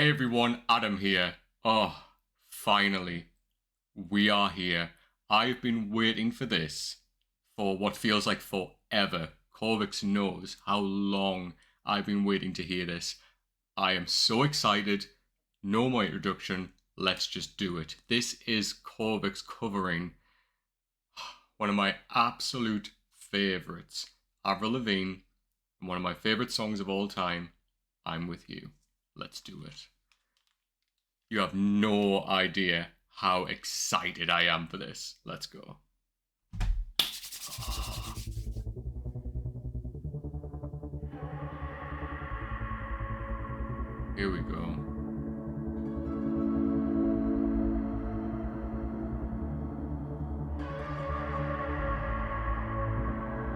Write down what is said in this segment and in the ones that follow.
Hey everyone, Adam here. Oh, finally, we are here. I've been waiting for this for what feels like forever. Corvyx knows how long I've been waiting to hear this. I am so excited. No more introduction. Let's just do it. This is Corvyx covering one of my absolute favourites, Avril Lavigne, and one of my favourite songs of all time, I'm With You. Let's do it. You have no idea how excited I am for this. Let's go. Oh. Here we go.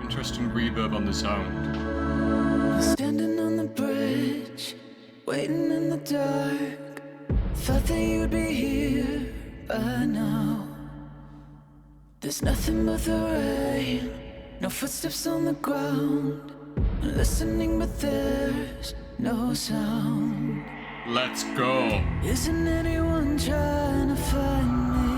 Interesting reverb on the sound. Standing on the bridge, waiting in the dark. Thought that you'd be here by now. There's nothing but the rain, no footsteps on the ground. I'm listening, but there's no sound. Let's go. Isn't anyone trying to find me?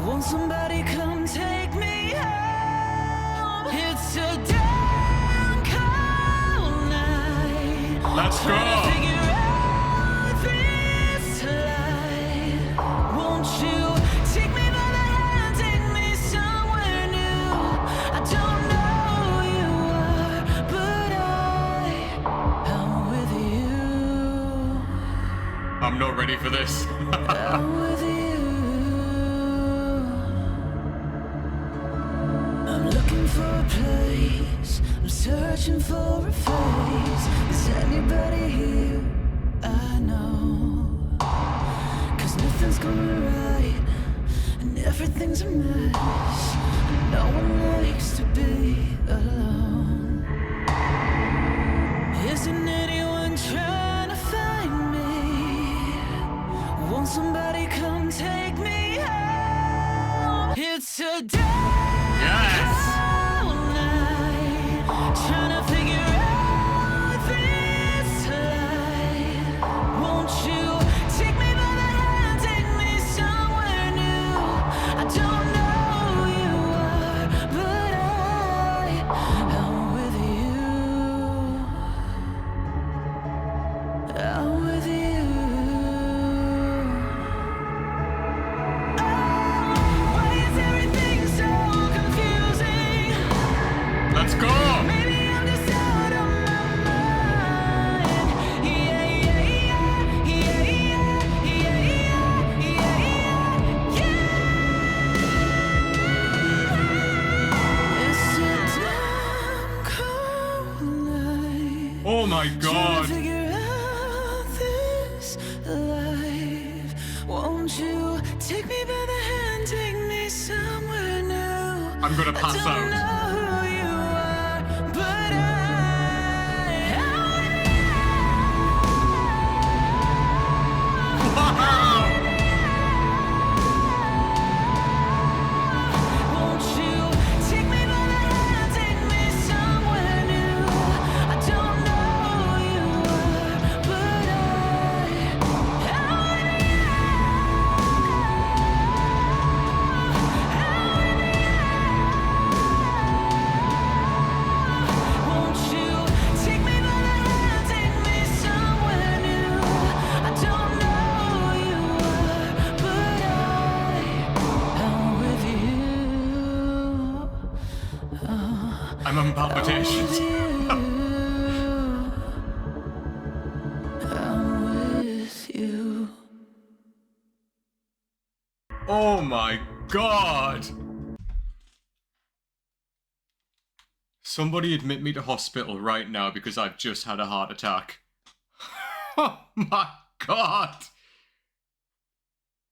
Won't somebody come take me home? It's a damn cold night. Let's go. I'm not ready for this. I'm with you. I'm looking for a place. I'm searching for a face. Is anybody here? I know. 'Cause nothing's going right, and everything's a mess. And no one likes to be alone. Isn't anyone trying to find me? Won't somebody come take me home? It's a damn cold night. Trying to figure out this life. Won't you take me by the hand, take me somewhere new? I don't know who you are, but I'm with you. I'm with you. Let's go! Maybe I'm just out of my mind. It's a damn cold night. Oh my god! Trying to figure out this life. Won't you take me by the hand, take me somewhere new? I'm gonna pass out. I'm on palpitations. I'm with you. Oh my god! Somebody admit me to hospital right now because I've just had a heart attack. Oh my god!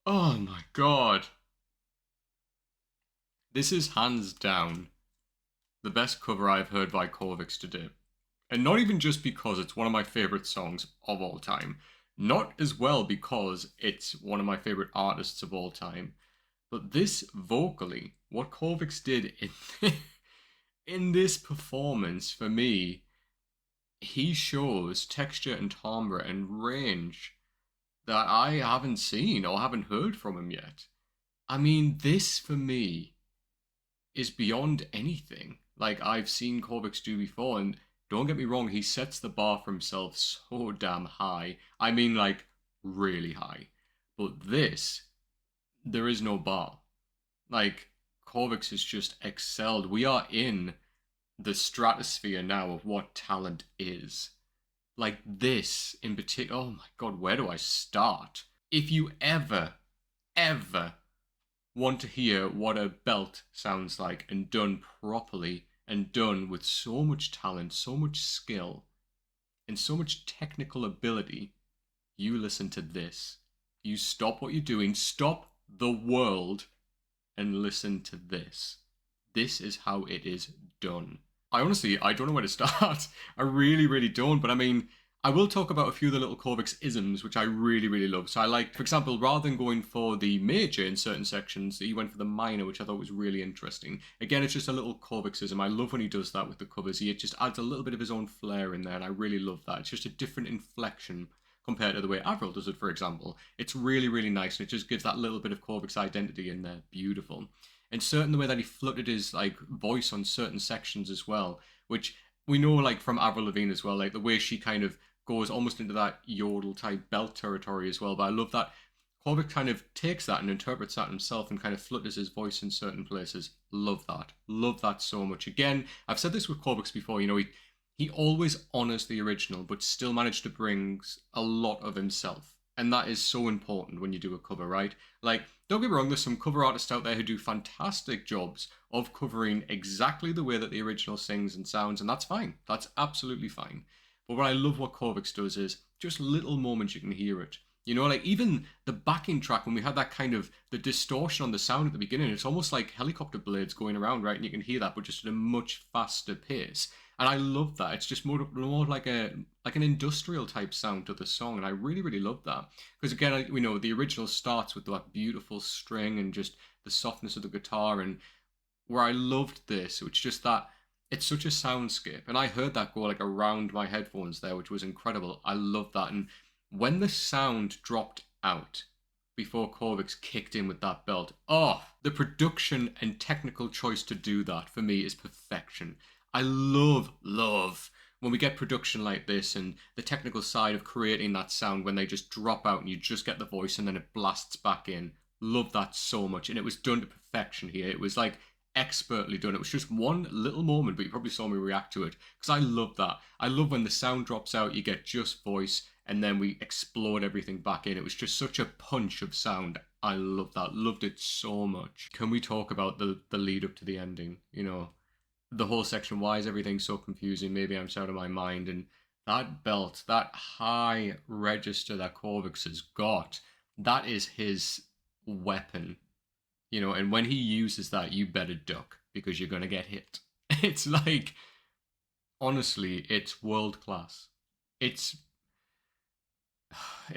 Oh my god. This is hands down the best cover I've heard by Corvyx to date. And not even just because it's one of my favourite songs of all time. Not as well because it's one of my favourite artists of all time. But this vocally, what Corvyx did in this performance, for me, he shows texture and timbre and range that I haven't seen or haven't heard from him yet. I mean, this for me is beyond anything like I've seen Corvyx do before. And don't get me wrong, he sets the bar for himself so damn high. I mean, like, really high. But this, there is no bar. Like, Corvyx has just excelled. We are in the stratosphere now of what talent is. Like this in particular. Oh my god, where do I start? If you ever want to hear what a belt sounds like and done properly and done with so much talent, so much skill, and so much technical ability, you listen to this. You stop what you're doing, stop the world, and listen to this. This is how it is done. I don't know where to start. I really don't. But I mean, I will talk about a few of the little Corvyx isms, which I really love. So I like, for example, rather than going for the major in certain sections, he went for the minor, which I thought was really interesting. Again, it's just a little Corvyx ism. I love when he does that with the covers. He just adds a little bit of his own flair in there, and I really love that. It's just a different inflection compared to the way Avril does it, for example. It's really nice, and it just gives that little bit of Corvyx identity in there. Beautiful. And certain the way that he fluttered his like voice on certain sections as well, which we know like from Avril Lavigne as well, like the way she kind of goes almost into that yodel type belt territory as well. But I love that Corvyx kind of takes that and interprets that himself and kind of flutters his voice in certain places. Love that so much. Again, I've said this with Corvyx before, you know, he always honors the original, but still managed to bring a lot of himself. And that is so important when you do a cover, right? Like, don't get me wrong, there's some cover artists out there who do fantastic jobs of covering exactly the way that the original sings and sounds, and that's fine. That's absolutely fine. But what I love what Corvyx does is just little moments you can hear it. You know, like even the backing track, when we had that kind of, the distortion on the sound at the beginning, it's almost like helicopter blades going around, right? And you can hear that, but just at a much faster pace. And I love that. It's just more like an industrial type sound to the song, and I really love that. Because again, we know the original starts with that beautiful string and just the softness of the guitar, and where I loved this, it's just that it's such a soundscape, and I heard that go like around my headphones there, which was incredible. I love that, and when the sound dropped out before Corvyx kicked in with that belt, oh, the production and technical choice to do that for me is perfection. I love when we get production like this and the technical side of creating that sound when they just drop out and you just get the voice and then it blasts back in. Love that so much. And it was done to perfection here. It was like expertly done. It was just one little moment, but you probably saw me react to it because I love that. I love when the sound drops out, you get just voice and then we explode everything back in. It was just such a punch of sound. I love that. Loved it so much. Can we talk about the lead up to the ending? You know, the whole section, why is everything so confusing? Maybe I'm out of my mind. And that belt, that high register that Corvyx has got, that is his weapon. You know, and when he uses that, you better duck because you're going to get hit. It's like, honestly, it's world class. It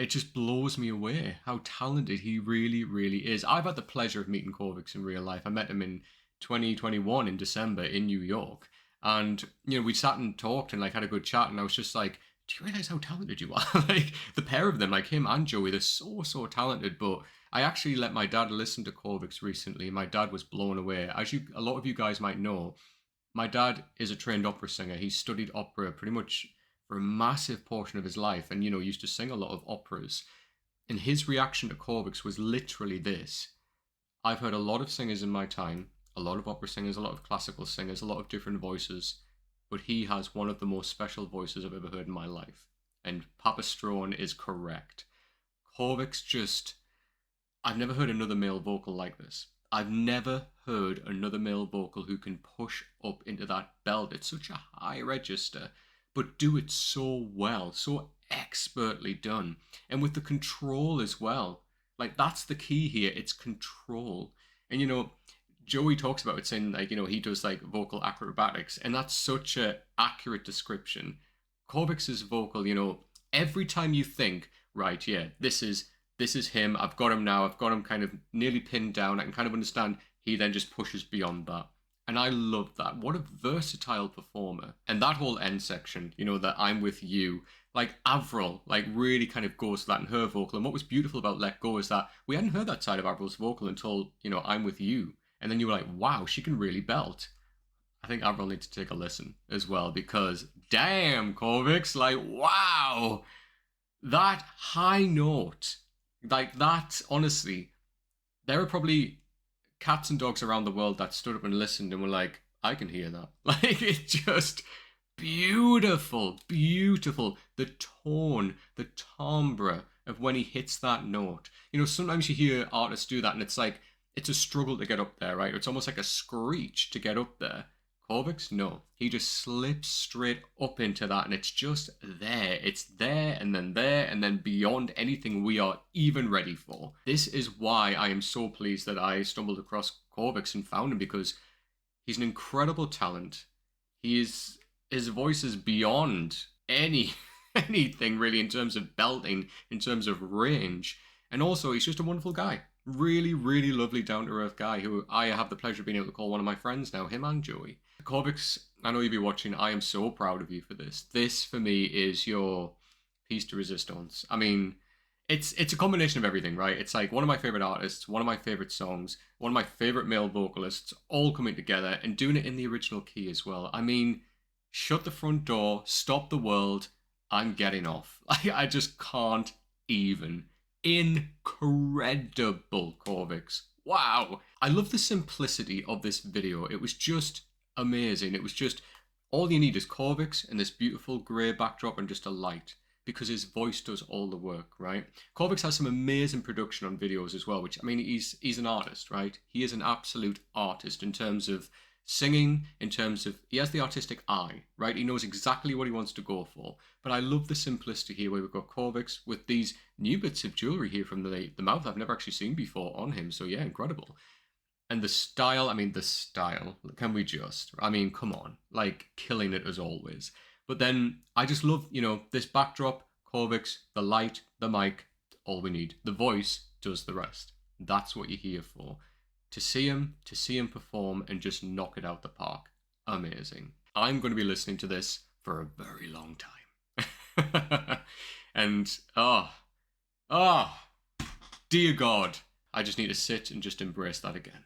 just blows me away how talented he really is. I've had the pleasure of meeting Corvyx in real life. I met him in 2021 in December in New York, and you know, we sat and talked and like had a good chat, and I was just like, do you realize how talented you are? Like the pair of them, like him and Joey, they're so talented. But I actually let my dad listen to Corvyx recently. My dad was blown away. As a lot of you guys might know, my dad is a trained opera singer. He studied opera pretty much for a massive portion of his life, and you know, used to sing a lot of operas. And his reaction to Corvyx was literally this: I've heard a lot of singers in my time, a lot of opera singers, a lot of classical singers, a lot of different voices, but he has one of the most special voices I've ever heard in my life. And Papa Strone is correct. Corvyx just, I've never heard another male vocal like this. I've never heard another male vocal who can push up into that belt. It's such a high register, but do it so well, so expertly done. And with the control as well. Like, that's the key here. It's control. And, you know, Joey talks about it saying, like, you know, he does, like, vocal acrobatics. And that's such a accurate description. Corvyx's vocal, you know, every time you think, right, yeah, this is him. I've got him now. I've got him kind of nearly pinned down. I can kind of understand. He then just pushes beyond that. And I love that. What a versatile performer. And that whole end section, you know, that I'm with you, like Avril, like really kind of goes to that in her vocal. And what was beautiful about Let Go is that we hadn't heard that side of Avril's vocal until, you know, I'm with you. And then you were like, wow, she can really belt. I think Avril needs to take a listen as well, because damn, Corvyx, like, wow, that high note, like that, honestly, there are probably cats and dogs around the world that stood up and listened and were like, I can hear that. Like, it's just beautiful, beautiful. The tone, the timbre of when he hits that note. You know, sometimes you hear artists do that and it's like, it's a struggle to get up there, right? It's almost like a screech to get up there. Corvyx, no. He just slips straight up into that and it's just there. It's there and then beyond anything we are even ready for. This is why I am so pleased that I stumbled across Corvyx and found him, because he's an incredible talent. His voice is beyond anything really in terms of belting, in terms of range. And also, he's just a wonderful guy. Really, really lovely, down-to-earth guy who I have the pleasure of being able to call one of my friends now, him and Joey. Corvyx, I know you'll be watching. I am so proud of you for this. This, for me, is your piece de resistance. I mean, it's a combination of everything, right? It's like one of my favorite artists, one of my favorite songs, one of my favorite male vocalists, all coming together and doing it in the original key as well. I mean, shut the front door, stop the world, I'm getting off. I just can't even. Incredible, Corvyx. Wow. I love the simplicity of this video. It was just amazing. It was just, all you need is Corvyx and this beautiful grey backdrop and just a light, because his voice does all the work, right? Corvyx has some amazing production on videos as well, which, I mean, he's an artist, right? He is an absolute artist in terms of singing, in terms of, he has the artistic eye, right? He knows exactly what he wants to go for. But I love the simplicity here where we've got Corvyx with these new bits of jewelry here from the mouth I've never actually seen before on him. So yeah, incredible. And the style, I mean, the style, can we just, I mean, come on, like killing it as always. But then I just love, you know, this backdrop, Corvyx, the light, the mic, all we need. The voice does the rest. That's what you're here for. To see him perform and just knock it out the park. Amazing. I'm going to be listening to this for a very long time. And, dear God, I just need to sit and just embrace that again.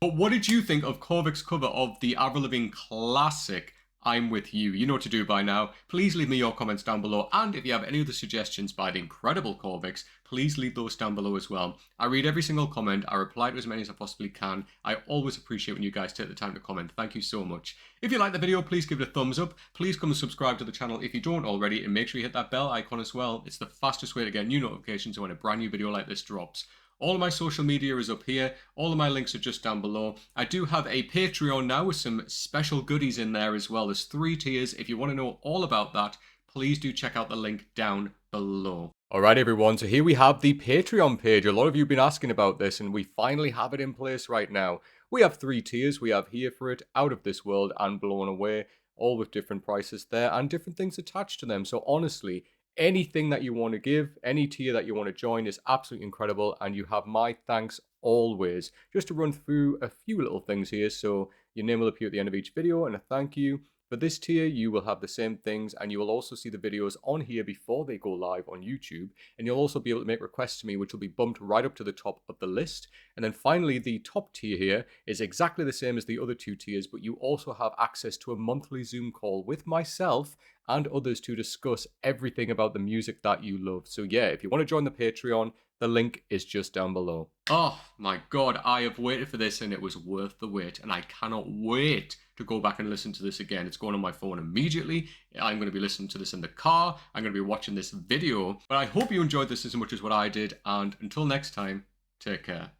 But what did you think of Corvyx's cover of the Avril Lavigne classic I'm With You? You know what to do by now. Please leave me your comments down below, and if you have any other suggestions by the incredible Corvyx, please leave those down below as well. I read every single comment, I reply to as many as I possibly can. I always appreciate when you guys take the time to comment. Thank you so much. If you like the video, please give it a thumbs up. Please come and subscribe to the channel if you don't already, and make sure you hit that bell icon as well. It's the fastest way to get new notifications when a brand new video like this drops. All of my social media is up here. All of my links are just down below. I do have a Patreon now with some special goodies in there as well. There's 3 tiers. If you want to know all about that, please do check out the link down below. Alright everyone, so here we have the Patreon page. A lot of you have been asking about this and we finally have it in place right now. We have 3 tiers. We have Here For It, Out of This World and Blown Away, all with different prices there and different things attached to them. So honestly, anything that you want to give, any tier that you want to join is absolutely incredible, and you have my thanks always. Just to run through a few little things here, so your name will appear at the end of each video and a thank you. For this tier, you will have the same things, and you will also see the videos on here before they go live on YouTube, and you'll also be able to make requests to me, which will be bumped right up to the top of the list. And then finally, the top tier here is exactly the same as the other 2 tiers, but you also have access to a monthly Zoom call with myself and others to discuss everything about the music that you love. So yeah, if you want to join the Patreon, the link is just down below. Oh my God, I have waited for this and it was worth the wait, and I cannot wait to go back and listen to this again. It's going on my phone immediately. I'm going to be listening to this in the car. I'm going to be watching this video. But I hope you enjoyed this as much as what I did, and until next time, take care.